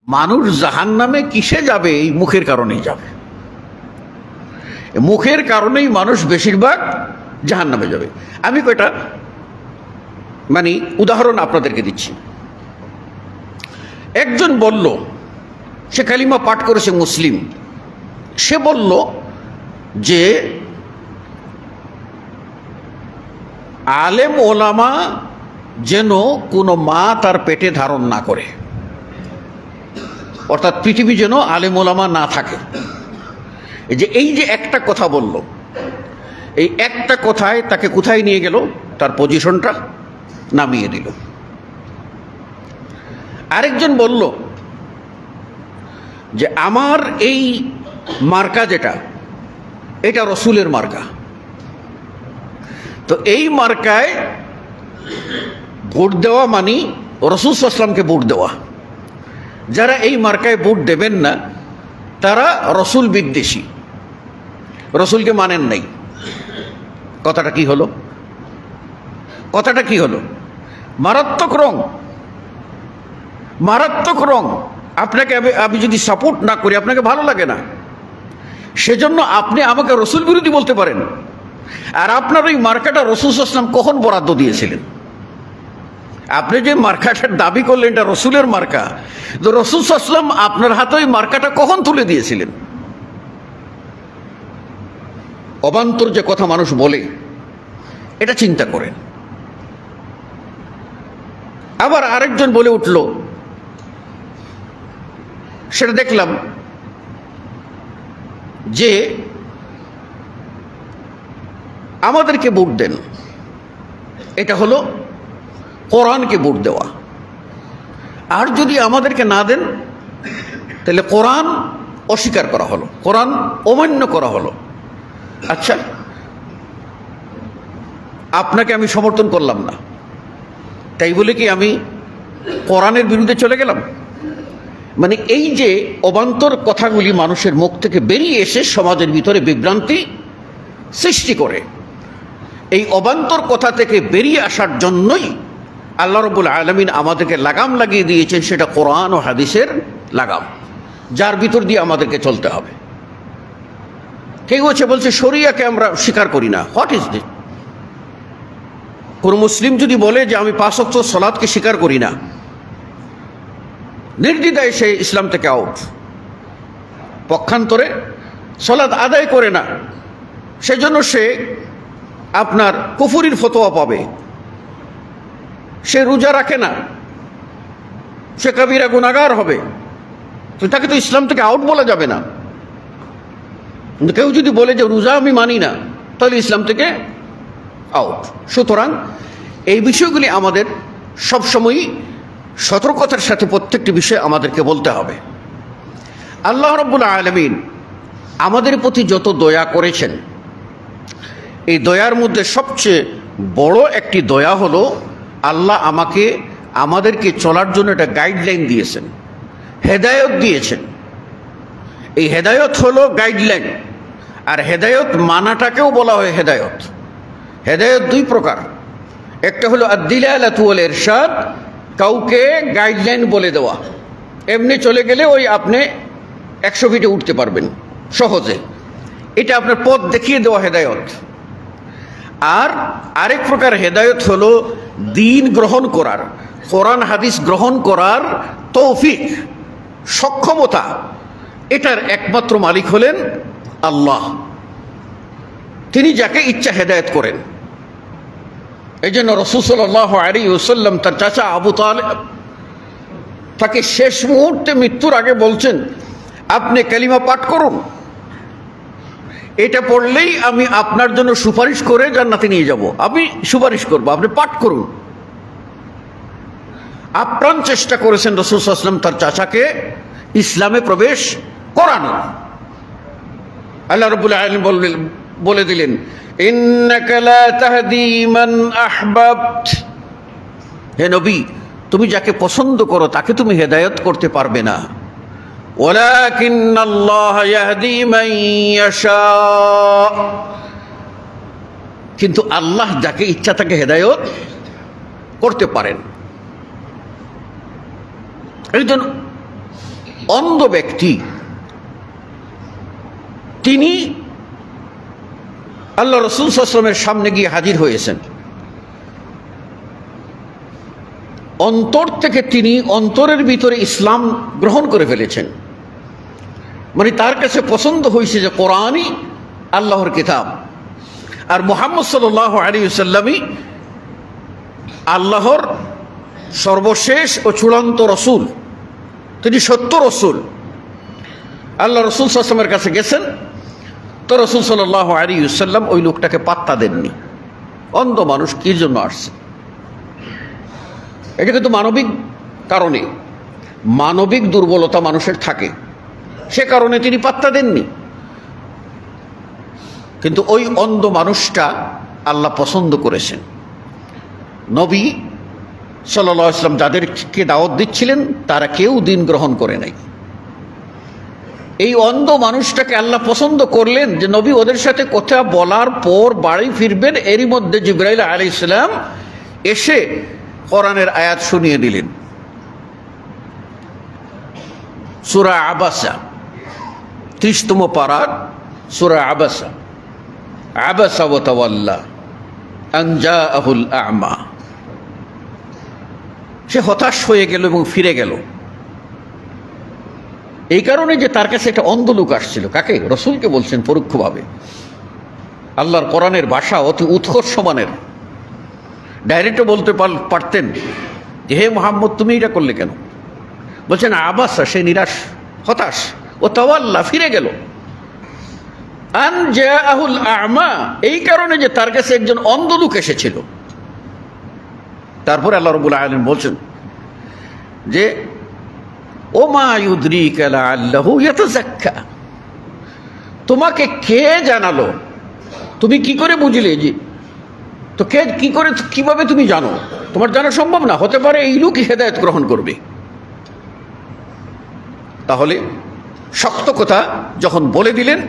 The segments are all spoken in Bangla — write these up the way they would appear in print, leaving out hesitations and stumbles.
মানুষ জাহান্নামে কিসে যাবে? এই মুখের কারণেই যাবে। মুখের কারণেই মানুষ বেশিরভাগ জাহান্নামে যাবে। আমি কয়টা উদাহরণ আপনাদেরকে দিচ্ছি। একজন বলল, সে কালিমা পাঠ করেছে, মুসলিম। সে বলল যে আলেম ওলামা যেন কোনো মা তার পেটে ধারণ না করে, অর্থাৎ পৃথিবী যেন আলেম ওলামা না থাকে। এই যে একটা কথা বলল, এই একটা কথায় তাকে কোথায় নিয়ে গেল? তার পজিশনটা নামিয়ে দিল। আরেকজন বলল যে আমার এই মার্কা যেটা, এটা রসুলের মার্কা, তো এই মার্কায় ভোট দেওয়া মানি রসুল সাল্লাল্লাহু আলাইহি ওয়াসাল্লামকে ভোট দেওয়া। যারা এই মার্কায় ভোট দেবেন না তারা রসুল বিদ্বেষী, রসুলকে মানেন নাই। কথাটা কি হলো? কথাটা কি হলো? মারাত্মক রং, মারাত্মক রং। আপনাকে আমি যদি সাপোর্ট না করি, আপনাকে ভালো লাগে না, সেজন্য আপনি আমাকে রসুল বিরোধী বলতে পারেন। আর আপনার ওই মার্কাটা রসুল সাল্লাল্লাহু আলাইহি ওয়াসাল্লাম কখন বরাদ্দ দিয়েছিলেন? আপনি যে মার্কাটার দাবি করলেন এটা রসুলের মার্কা, তো রসুল সাল্লাল্লাহু আলাইহি ওয়াসাল্লাম আপনার হাতে ওই মার্কাটা কখন তুলে দিয়েছিলেন? অবান্তর যে কথা মানুষ বলে, এটা চিন্তা করেন। আবার আরেকজন বলে উঠল, সেটা দেখলাম যে আমাদেরকে ভোট দেন, এটা হলো কোরআনকে ভোট দেওয়া। আর যদি আমাদেরকে না দেন তাহলে কোরআন অস্বীকার করা হলো, কোরআন অমান্য করা হলো। আচ্ছা, আপনাকে আমি সমর্থন করলাম না, তাই বলে কি আমি কোরআনের বিরুদ্ধে চলে গেলাম? এই যে অবান্তর কথাগুলি মানুষের মুখ থেকে বেরিয়ে এসে সমাজের ভিতরে বিভ্রান্তি সৃষ্টি করে, এই অবান্তর কথা থেকে বেরিয়ে আসার জন্যই আল্লাহ রাব্বুল আলামিন আমাদেরকে লাগাম লাগিয়ে দিয়েছেন, সেটা কোরআন ও হাদিসের লাগাম, যার ভিতর দিয়ে আমাদেরকে চলতে হবে। কেউ বলছে শরিয়াকে আমরা স্বীকার করি না। What is this? কোন মুসলিম যদি বলে যে আমি 5 ওয়াক্ত সালাতকে স্বীকার করি না, নির্দ্বিধায় সে ইসলাম থেকে আউট। পক্ষান্তরে সালাত আদায় করে না, সেজন্য সে আপনার কুফরির ফতোয়া পাবে। সে রোজা রাখে না, সে কবিরা গুনাহগার হবে, তো তাকে তো ইসলাম থেকে আউট বলা যাবে না। কিন্তু কেউ যদি বলে যে রোজা আমি মানি না, তাহলে ইসলাম থেকে আউট। সুতরাং এই বিষয়গুলি আমাদের সবসময়ই সতর্কতার সাথে প্রত্যেকটি বিষয় আমাদেরকে বলতে হবে। আল্লাহ রাব্বুল আলামিন আমাদের প্রতি যত দয়া করেছেন, এই দয়ার মধ্যে সবচেয়ে বড় একটি দয়া হলো আল্লাহ আমাদেরকে চলার জন্য একটা গাইডলাইন দিয়েছেন, হেদায়েত দিয়েছেন। এই হেদায়েত হলো গাইডলাইন, আর হেদায়েত মানাটাকেও বলা হয় হেদায়েত। হেদায়েত 2 প্রকার, একটা হলো আদ-দিলালাতু ওয়াল ইরশাদ, কাউকে গাইডলাইন বলে দেওয়া, এমনি চলে গেলে ওই আপনি 100 ফিটে উঠতে পারবেন সহজে, এটা আপনার পথ দেখিয়ে দেওয়া হেদায়েত। আর আরেক প্রকার হেদায়েত হলো দ্বীন গ্রহণ করার, কোরআন হাদিস গ্রহণ করার তৌফিক, সক্ষমতা। এটার একমাত্র মালিক হলেন আল্লাহ, তিনি যাকে ইচ্ছা হেদায়েত করেন। এই জন্য রাসূল সাল্লাল্লাহু আলাইহি ওয়াসাল্লাম তার চাচা আবু তালেব তাকে শেষ মুহূর্তে মৃত্যুর আগে বলছেন, আপনি কালিমা পাঠ করুন, এটা পড়লেই আমি আপনার জন্য সুপারিশ করে জান্নাতে নিয়ে যাব, আমি সুপারিশ করব, আপনি পাঠ করুন। আপ্রাণ চেষ্টা করেছেন রাসূল সাল্লাল্লাহু আলাইহি ওয়াসাল্লাম তার চাচাকে ইসলামে প্রবেশ করানো। আল্লাহ রাব্বুল আলামিন বলে দিলেন, ইন্নাকা লা তাহদি মান আহবাবত, হে নবী তুমি যাকে পছন্দ করো তাকে তুমি হেদায়েত করতে পারবে না, ওয়ালাকিন্নাল্লাহ ইয়াহদি মান ইয়াশা, কিন্তু আল্লাহ যাকে ইচ্ছা তাকে হেদায়েত করতে পারেন। এই জন্য অন্ধ ব্যক্তি তিনি আল্লাহ রাসূল সাল্লাল্লাহু আলাইহি ওয়াসাল্লামের সামনে গিয়ে হাজির হয়েছেন। অন্তর থেকে তিনি অন্তরের ভিতরে ইসলাম গ্রহণ করে ফেলেছেন, মানে তার কাছে পছন্দ হয়েছে যে কোরআনই আল্লাহর কিতাব, আর মুহাম্মদ সাল্লাল্লাহু আলাইহি ওয়াসাল্লামই আল্লাহর সর্বশেষ ও চূড়ান্ত রসুল, তিনি সত্য রসুল। আল্লাহ রসুল সাল্লাল্লাহু আলাইহি ওয়াসাল্লামের কাছে গেছেন, তো রসুল সাল্লাল্লাহু আলাইহি ওয়াসাল্লাম ওই লোকটাকে পাত্তা দেননি। অন্ধ মানুষ কি জন্য আসছে? এটা কিন্তু মানবিক কারণে, মানবিক দুর্বলতা মানুষের থাকে, সে কারণে তিনি পাত্তা দেননি। কিন্তু ওই অন্ধ মানুষটা আল্লাহ পছন্দ করেছেন। নবী সাল্লাল্লাহু আলাইহি ওয়াসাল্লাম যাদেরকে দাওয়াত দিচ্ছিলেন তারা কেউ দিন গ্রহণ করে নাই। এই অন্ধ মানুষটাকে আল্লাহ পছন্দ করলেন যে নবী ওদের সাথে কথা বলার পর বাড়ি ফিরবেন, এরই মধ্যে জিবরাইল আলাইহিস সালাম এসে কোরআনের আয়াত শুনিয়ে দিলেন। সূরা আবাসা, 30তম পারার সূরা আবাসা। আবাসা ওয়া তাওয়াল্লা আন জাআহুল আ'মা। সে হতাশ হয়ে গেল এবং ফিরে গেল। এই কারণে যে তার কাছে একটা অন্ধ লোক আসছিল। কাকে? রসুলকে বলছেন পরোক্ষভাবে। আল্লাহর কোরআনের ভাষা অতি উৎকর্ষ মানের। ডাইরেক্টও বলতে পারতেন যে হে মুহাম্মদ তুমি এটা করলে কেন? বলছেন আবাসা, সে নিরাশ হতাশ, ও তাওয়াল্লা, ফিরে গেল। আন জাআহুল আ'মা, এই কারণে যে তার কাছে একজন অন্ধ লোক এসেছিল। তারপরে আল্লাহ রাব্বুল আলামিন বলছেন যে ওমা ইউদরিকা লাআল্লাহু ইয়াতাযাক্কা, তোমাকে কে জানালো? তুমি কি করে বুঝলে? যে তো কে কি করে কিভাবে তুমি জানো? তোমার জানা সম্ভব না। হতে পারে এই লোকই হেদায়েত গ্রহণ করবে। তাহলে শক্ত কথা যখন বলে দিলেন,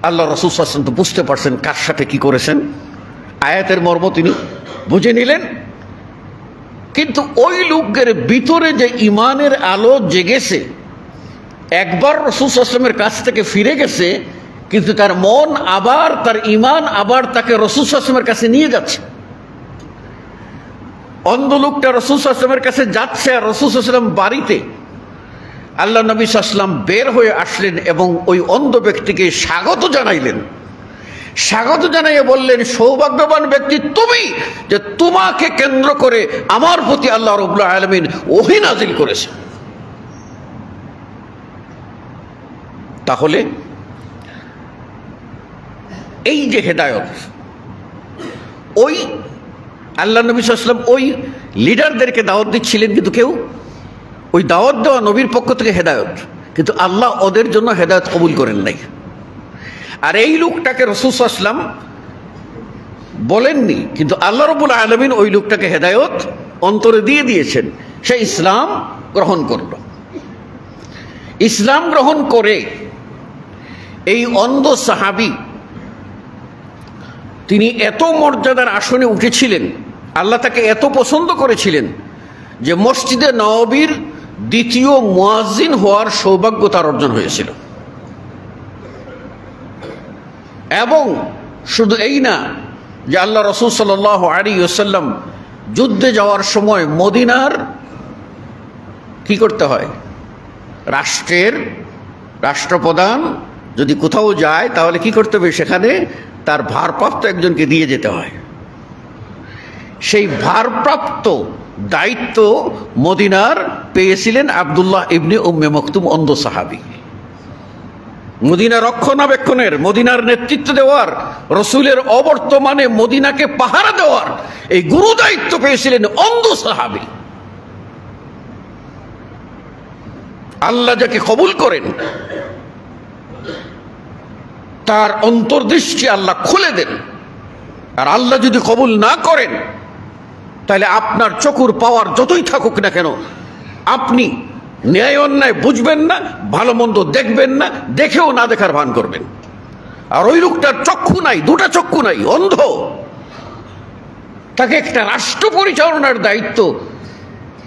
আল্লাহ রাসূল সাল্লাল্লাহু আলাইহি ওয়াসাল্লাম তো বুঝতে পারছেন কার সাথে কি করেছেন, আয়াতের মর্ম তিনি বুঝে নিলেন। কিন্তু ওই লোকের ভিতরে যে ইমানের আলো জেগেছে, একবার রাসূল সাল্লাল্লাহু আলাইহি ওয়াসাল্লামের কাছ থেকে ফিরে গেছে, কিন্তু তার মন আবার, তার ইমান আবার তাকে রাসূল সাল্লাল্লাহু আলাইহি ওয়াসাল্লামের কাছে নিয়ে যাচ্ছে। অন্ধ লোকটা রাসূল সাল্লাল্লাহু আলাইহি ওয়াসাল্লামের কাছে যাচ্ছে, আর রাসূল সাল্লাল্লাহু আলাইহি ওয়াসাল্লাম বাড়িতে। আল্লাহ নবী সাল্লাল্লাহু আলাইহি ওয়াসাল্লাম বের হয়ে আসলেন এবং ওই অন্ধ ব্যক্তিকে স্বাগত জানাইলেন। স্বাগত জানাইয়ে বললেন, সৌভাগ্যবান ব্যক্তি তুমি, যে তোমাকে কেন্দ্র করে আমার প্রতি আল্লাহ রাব্বুল আলামিন ওহী নাযিল করেছে। তাহলে এই যে হেদায়েত, ওই আল্লাহ নবী সাল্লাল্লাহু আলাইহি ওয়াসাল্লাম ওই লিডারদেরকে দাওয়াত দিচ্ছিলেন, কিন্তু কেউ ওই দাওয়াত দেওয়া নবীর পক্ষ থেকে হেদায়েত, কিন্তু আল্লাহ ওদের জন্য হেদায়েত কবুল করেন নাই। আর এই লোকটাকে রাসূল সাল্লাল্লাহু আলাইহি ওয়াসাল্লাম বলেননি, কিন্তু আল্লাহ রাব্বুল আলামিন ওই লোকটাকে হেদায়েত অন্তরে দিয়ে দিয়েছেন। সে ইসলাম গ্রহণ করল। ইসলাম গ্রহণ করে এই অন্ধ সাহাবী তিনি এত মর্যাদার আসনে উঠেছিলেন, আল্লাহ তাকে এত পছন্দ করেছিলেন যে মসজিদে নববীর দ্বিতীয় মুয়াজ্জিন হওয়ার সৌভাগ্য তার অর্জন হয়েছিল। এবং শুধু এই না যে আল্লাহ রাসূল সাল্লাল্লাহু আলাইহি ওয়াসাল্লাম যুদ্ধে যাওয়ার সময় মদিনার কি করতে হয়, রাষ্ট্রের রাষ্ট্রপ্রধান যদি কোথাও যায় তাহলে কি করতে হবে, সেখানে তার ভারপ্রাপ্ত একজনকে দিয়ে যেতে হয়। সেই ভারপ্রাপ্ত দায়িত্ব মদিনার পেয়েছিলেন আব্দুল্লাহ ইবনে উম্মে মাকতুম, অন্ধ সাহাবী। মদিনা রক্ষণাবেক্ষণের, মদিনার নেতৃত্ব দেওয়ার, রসুলের অবর্তমানে মদিনাকে পাহারা দেওয়ার এই গুরু দায়িত্ব পেয়েছিলেন অন্ধ সাহাবী। আল্লাহ যাকে কবুল করেন তার অন্তর্দৃষ্টি আল্লাহ খুলে দেন, আর আল্লাহ যদি কবুল না করেন তাহলে আপনার চকুর পাওয়ার যতই থাকুক না কেন আপনি ন্যায় অন্যায় বুঝবেন না, ভালো মন্দ দেখবেন না, দেখেও না দেখার ভান করবেন। আর ওই লোকটার চক্ষু নাই, দুটা চক্ষু নাই, অন্ধ। তাকে একটা রাষ্ট্র পরিচালনার দায়িত্ব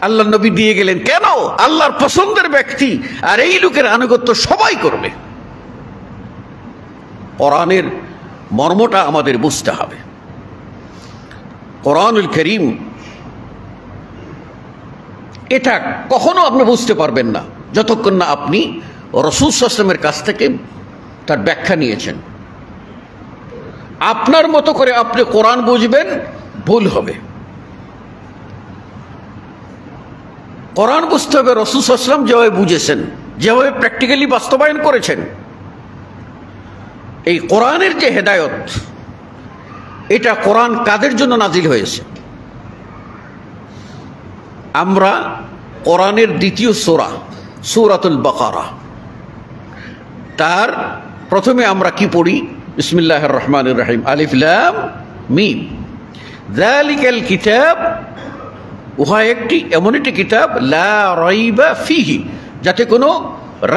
আল্লাহ নবী দিয়ে গেলেন। কেন? আল্লাহর পছন্দের ব্যক্তি, আর এই লোকের আনুগত্য সবাই করবে। কোরআনের মর্মটা আমাদের বুঝতে হবে। কোরআনুল কারীম এটা কখনো আপনি বুঝতে পারবেন না যতক্ষণ না আপনি রাসূল সাল্লাল্লাহু আলাইহি ওয়াসাল্লামের কাছ থেকে তার ব্যাখ্যা নিয়েছেন। আপনার মতো করে আপনি কোরআন বুঝবেন, ভুল হবে। কোরআন বুঝতে হবে রাসূল সাল্লাল্লাহু আলাইহি ওয়াসাল্লাম যেভাবে বুঝেছেন, যেভাবে প্র্যাকটিক্যালি বাস্তবায়ন করেছেন। এই কোরআনের যে হেদায়ত, এটা কোরআন কাদের জন্য নাজিল হয়েছে? আমরা কোরআনের দ্বিতীয় সূরা সূরাতুল বাকারা, তার প্রথমে আমরা কি পড়ি? বিসমিল্লাহির রহমানির রহিম, আলিফ লাম মিম, যালিকাল কিতাব, উহা একটি এমন একটি কিতাব, লা রাইবা ফিহি, যাতে কোনো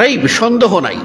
রাইব সন্দেহ নাই।